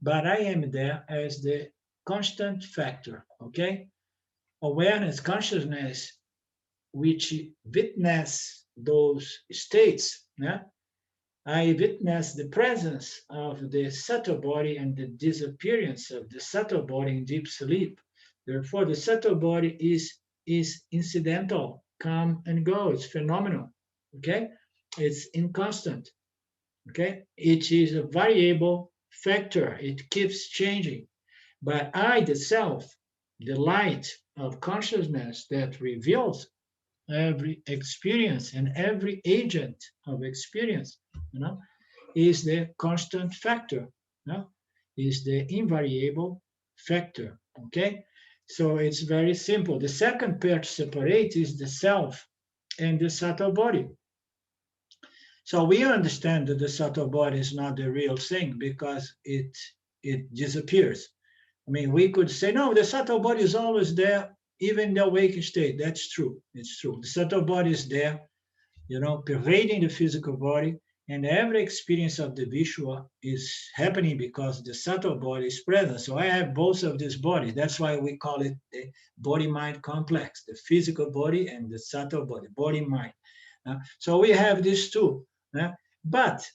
but I am there as the constant factor, okay? Awareness, consciousness, which witness those states, yeah? I witness the presence of the subtle body and the disappearance of the subtle body in deep sleep. Therefore, the subtle body is incidental, come and go, it's phenomenal, okay? It's inconstant, okay? It is a variable factor, it keeps changing. But I, the self, the light of consciousness that reveals every experience and every agent of experience, is the constant factor, is the invariable factor, okay? So it's very simple. The second pair to separate is the self and the subtle body. So we understand that the subtle body is not the real thing because it disappears. I mean, we could say, no, the subtle body is always there, even in the awakened state. That's true. It's true. The subtle body is there, pervading the physical body, and every experience of the visual is happening because the subtle body is present. So I have both of these bodies. That's why we call it the body-mind complex, the physical body and the subtle body, body-mind. So we have these two. But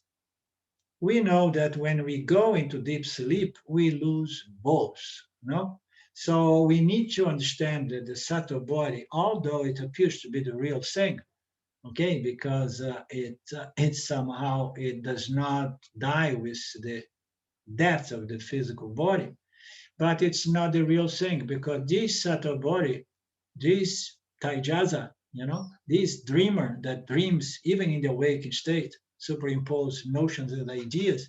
we know that when we go into deep sleep, we lose both. So we need to understand that the subtle body, although it appears to be the real thing, okay, because it somehow it does not die with the death of the physical body, but it's not the real thing because this subtle body, this taijasa, this dreamer that dreams even in the waking state, superimpose notions and ideas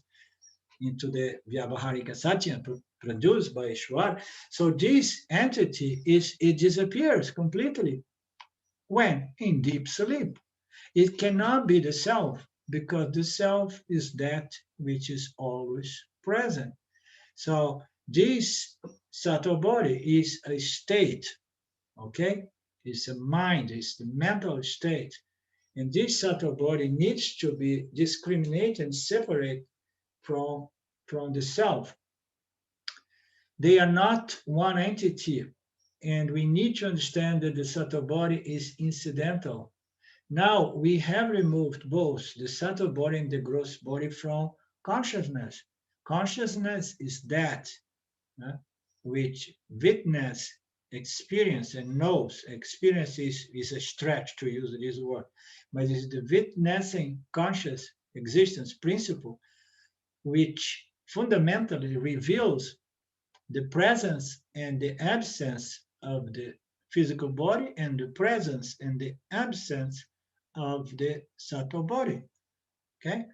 into the Vyavaharika Satya produced by Ishwar. So this entity it disappears completely when in deep sleep. It cannot be the self because the self is that which is always present. So this subtle body is a state, okay? It's a mind, it's the mental state. And this subtle body needs to be discriminated and separate from the self. They are not one entity, and we need to understand that the subtle body is incidental. Now we have removed both the subtle body and the gross body from consciousness. Consciousness is that which witness, experience, and knows. Experience is a stretch to use this word, but it is the witnessing conscious existence principle which fundamentally reveals the presence and the absence of the physical body and the presence and the absence of the subtle body. Okay?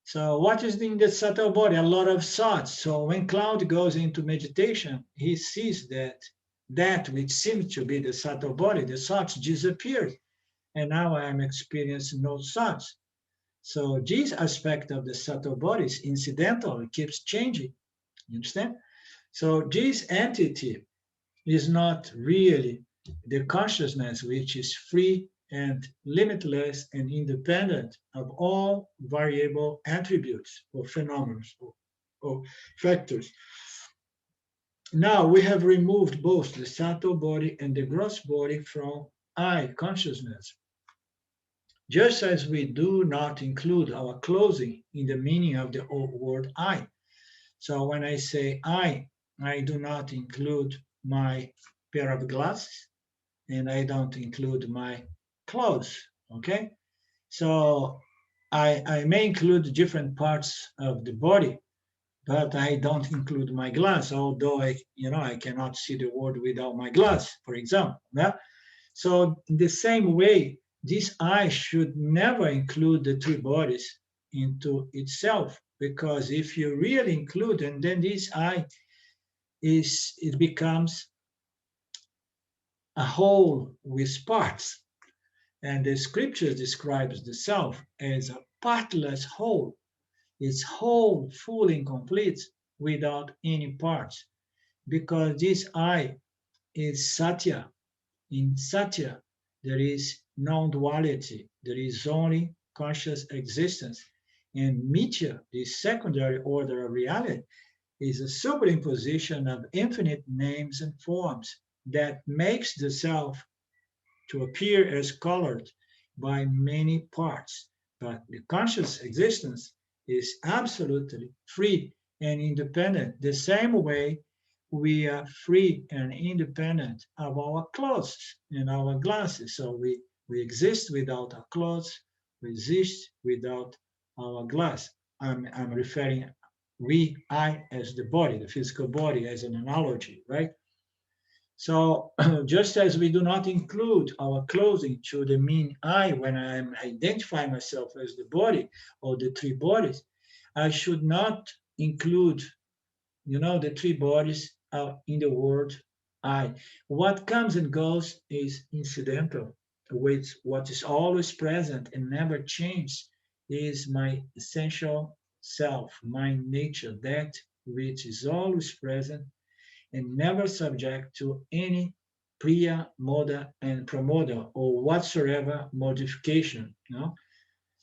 So what is in the subtle body? A lot of thoughts. So when Cloud goes into meditation, he sees that which seems to be the subtle body, the thoughts disappear. And now I am experiencing no thoughts. So this aspect of the subtle body is incidental. It keeps changing. You understand? So this entity is not really the consciousness which is free and limitless and independent of all variable attributes or phenomena or factors. Now we have removed both the subtle body and the gross body from I consciousness, just as we do not include our clothing in the meaning of the word I. So when I say I do not include my pair of glasses and I don't include my clothes, okay? So I may include different parts of the body, but I don't include my glass, although I cannot see the world without my glass, for example. Yeah? So in the same way, this I should never include the three bodies into itself, because if you really include, and then this I it becomes a whole with parts. And the scripture describes the self as a partless whole. It's whole, full, and complete without any parts. Because this I is Satya. In Satya, there is non-duality. There is only conscious existence. And Mithya, the secondary order of reality, is a superimposition of infinite names and forms that makes the self to appear as colored by many parts. But the conscious existence is absolutely free and independent, the same way we are free and independent of our clothes and our glasses. So we exist without our clothes, we exist without our glass. I'm referring I as the body, the physical body as an analogy, right? So just as we do not include our clothing to the mean I when I am identifying myself as the body or the three bodies, I should not include, the three bodies in the word I. What comes and goes is incidental. With what is always present and never changes is my essential self, my nature, that which is always present and never subject to any priya, moda, and pramoda or whatsoever modification. No?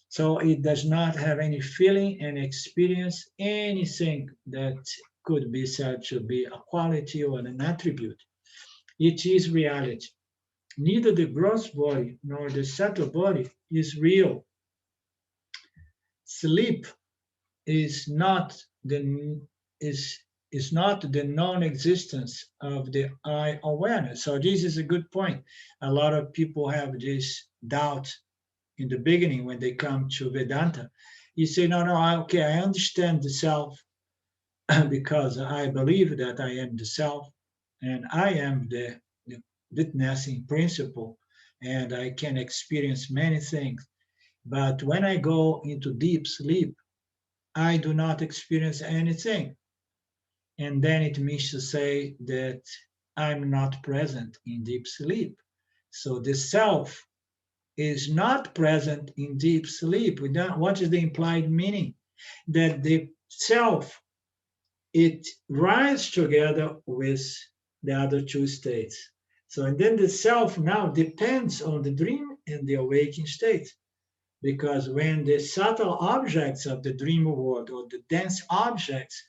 So it does not have any feeling and experience anything that could be said to be a quality or an attribute. It is reality. Neither the gross body nor the subtle body is real. Sleep is not the is is not the non-existence of the I awareness. So this is a good point. A lot of people have this doubt in the beginning when they come to Vedanta. You say, no, no, okay, I understand the self because I believe that I am the self and I am the witnessing principle and I can experience many things. But when I go into deep sleep, I do not experience anything. And then it means to say that I'm not present in deep sleep. So the self is not present in deep sleep. What is the implied meaning? That the self, it rises together with the other two states. So, and then the self now depends on the dream and the awakening state. Because when the subtle objects of the dream world or the dense objects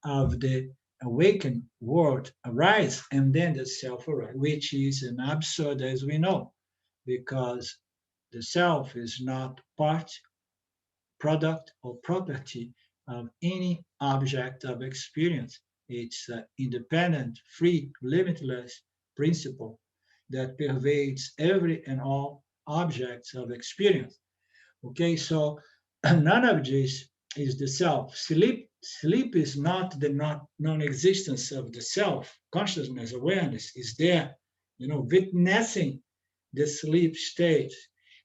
of the awakened world arise, and then the self arises, which is an absurd as we know, because the self is not part, product, or property of any object of experience. It's an independent, free, limitless principle that pervades every and all objects of experience. Okay, so none of this is the self. Sleep is not the non-existence of the self. Consciousness, awareness is there, witnessing the sleep state.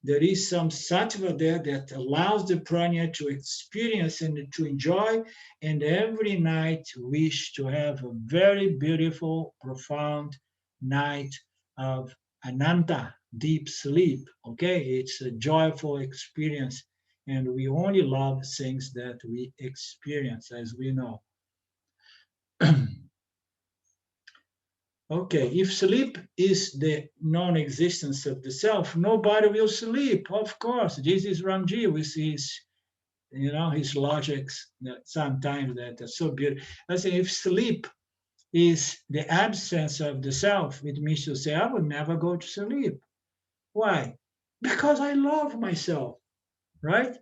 There is some sattva there that allows the prana to experience and to enjoy, and every night wish to have a very beautiful, profound night of ananta, deep sleep. Okay, it's a joyful experience, and we only love things that we experience, as we know. Okay, if sleep is the non-existence of the self, nobody will sleep. Of course, this is Ramji with his logics that sometimes that are so beautiful. I say if sleep is the absence of the self, it means to say I will never go to sleep. Why? Because I love myself, right?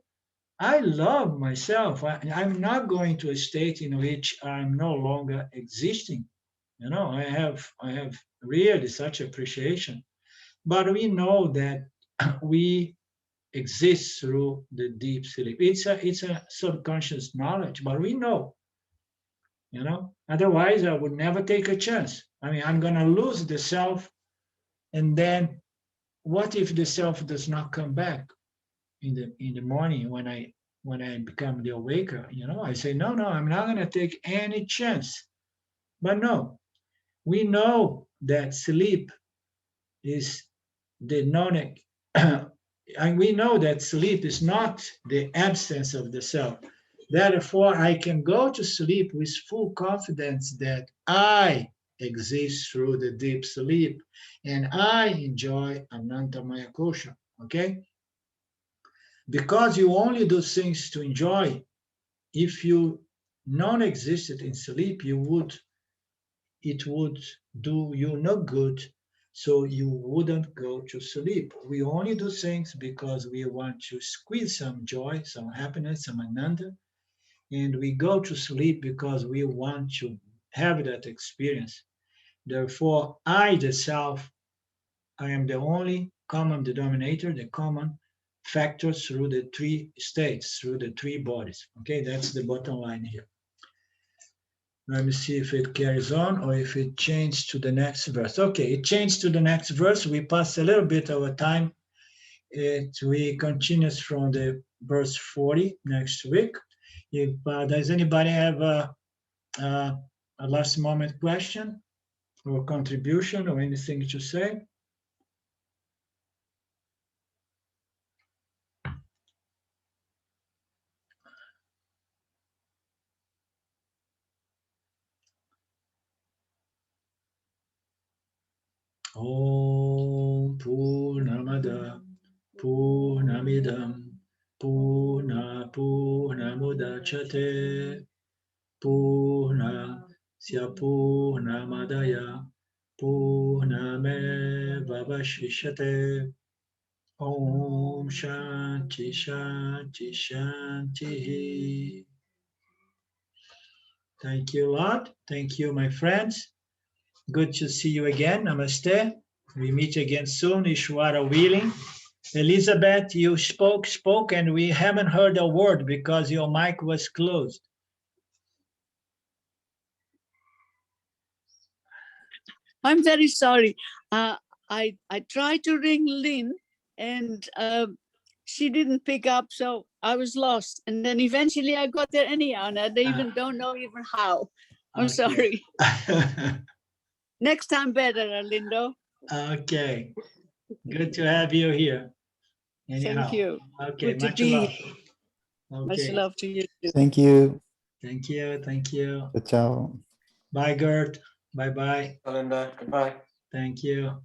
I love myself. I'm not going to a state in which I'm no longer existing. I have really such appreciation. But we know that we exist through the deep sleep. It's a subconscious knowledge, but we know. Otherwise I would never take a chance. I mean, I'm gonna lose the self, and then what if the self does not come back in the morning when I become the awaker? I say, no, I'm not gonna take any chance. But no, we know that sleep is the non and we know that sleep is not the absence of the self. Therefore, I can go to sleep with full confidence that I exist through the deep sleep and I enjoy Anantamaya Kosha. Okay? Because you only do things to enjoy. If you non-existed in sleep, it would do you no good, so you wouldn't go to sleep. We only do things because we want to squeeze some joy, some happiness, some ananda, and we go to sleep because we want to have that experience. Therefore, I, the self, I am the only common denominator, the common factor through the three states, through the three bodies. Okay, that's the bottom line here. Let me see if it carries on or if it changed to the next verse. Okay, it changed to the next verse. We passed a little bit of time. We continue from the verse 40 next week. If does anybody have a last moment question? or contribution or anything to say? Om Purnamada Purnamidam Purnamudachate Purnasya Purnamadaya Purnamevavashishate. Om Shanti Shanti Shanti. Thank you a lot. Thank you, my friends. Good to see you again. Namaste. We meet again soon, Ishwara willing. Elizabeth, you spoke, and we haven't heard a word because your mic was closed. I'm very sorry. I tried to ring Lynn and she didn't pick up, so I was lost. And then eventually I got there anyhow, and I don't know even how. I'm sorry. Next time better, Lindo. Okay. Good to have you here. Anyhow. Thank you. Okay, Good to much be love. here. Okay. Much love to you too. Thank you. Thank you. Thank you. Ciao. Bye, Gert. Bye-bye. Linda, goodbye. Thank you.